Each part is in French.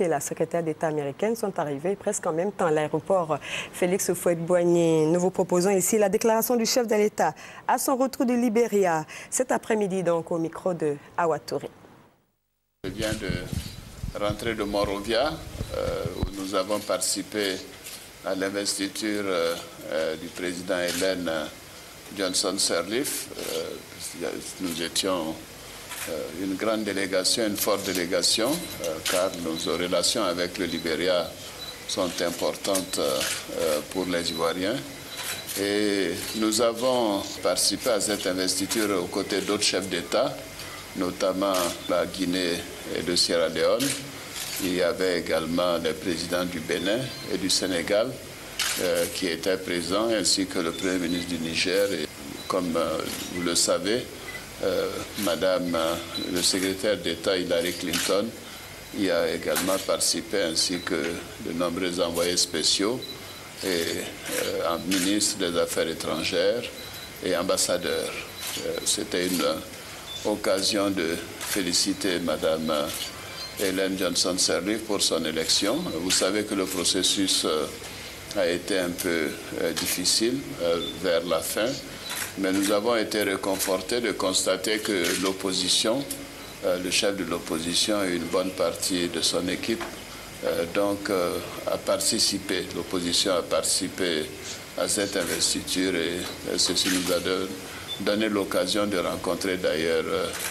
et la secrétaire d'État américaine sont arrivés presque en même temps à l'aéroport Félix Houphouët-Boigny. Nous vous proposons ici la déclaration du chef de l'État à son retour du Libéria cet après-midi, donc au micro de Awa Touré. Je viens de rentrer de Monrovia où nous avons participé à l'investiture du président Ellen Johnson Sirleaf. Nous étions une grande délégation, une forte délégation, car nos relations avec le Libéria sont importantes pour les Ivoiriens. Et nous avons participé à cette investiture aux côtés d'autres chefs d'État, notamment la Guinée et de Sierra Leone. Il y avait également les présidents du Bénin et du Sénégal qui étaient présents, ainsi que le Premier ministre du Niger. Et comme vous le savez, Madame le secrétaire d'État Hillary Clinton y a également participé, ainsi que de nombreux envoyés spéciaux et ministres des Affaires étrangères et ambassadeurs. C'était une occasion de féliciter Madame Ellen Johnson Sirleaf pour son élection. Vous savez que le processus a été un peu difficile vers la fin, mais nous avons été réconfortés de constater que l'opposition, le chef de l'opposition et une bonne partie de son équipe a participé. L'opposition a participé à cette investiture et ceci nous a donné l'occasion de rencontrer d'ailleurs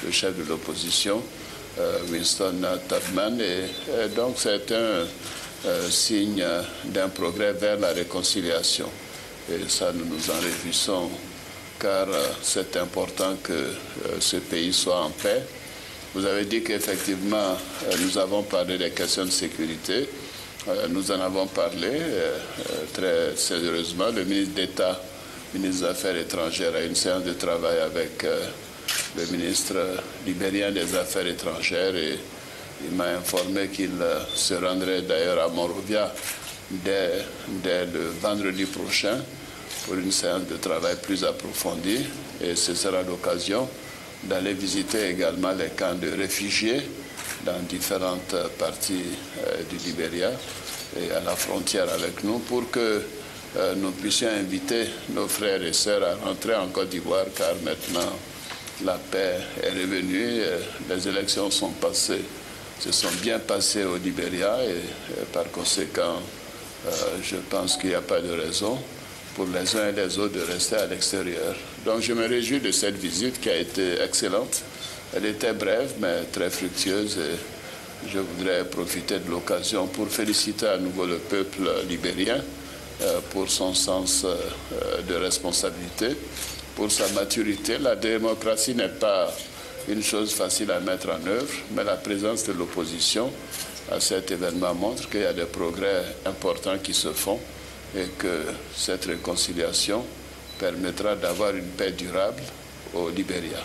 le chef de l'opposition, Winston Tubman, et donc c'est un signe d'un progrès vers la réconciliation. Et ça, nous nous en réjouissons, car c'est important que ce pays soit en paix. Vous avez dit qu'effectivement, nous avons parlé des questions de sécurité. Nous en avons parlé très sérieusement. Le ministre d'État, ministre des Affaires étrangères, a eu une séance de travail avec le ministre libérien des Affaires étrangères et il m'a informé qu'il se rendrait d'ailleurs à Monrovia dès le vendredi prochain pour une séance de travail plus approfondie. Et ce sera l'occasion d'aller visiter également les camps de réfugiés dans différentes parties du Libéria et à la frontière avec nous pour que nous puissions inviter nos frères et sœurs à rentrer en Côte d'Ivoire, car maintenant la paix est revenue, les élections sont passées, se sont bien passées au Libéria et par conséquent, je pense qu'il n'y a pas de raison pour les uns et les autres de rester à l'extérieur. Donc je me réjouis de cette visite qui a été excellente. Elle était brève mais très fructueuse et je voudrais profiter de l'occasion pour féliciter à nouveau le peuple libérien pour son sens de responsabilité, pour sa maturité. La démocratie n'est pas une chose facile à mettre en œuvre, mais la présence de l'opposition à cet événement montre qu'il y a des progrès importants qui se font et que cette réconciliation permettra d'avoir une paix durable au Libéria.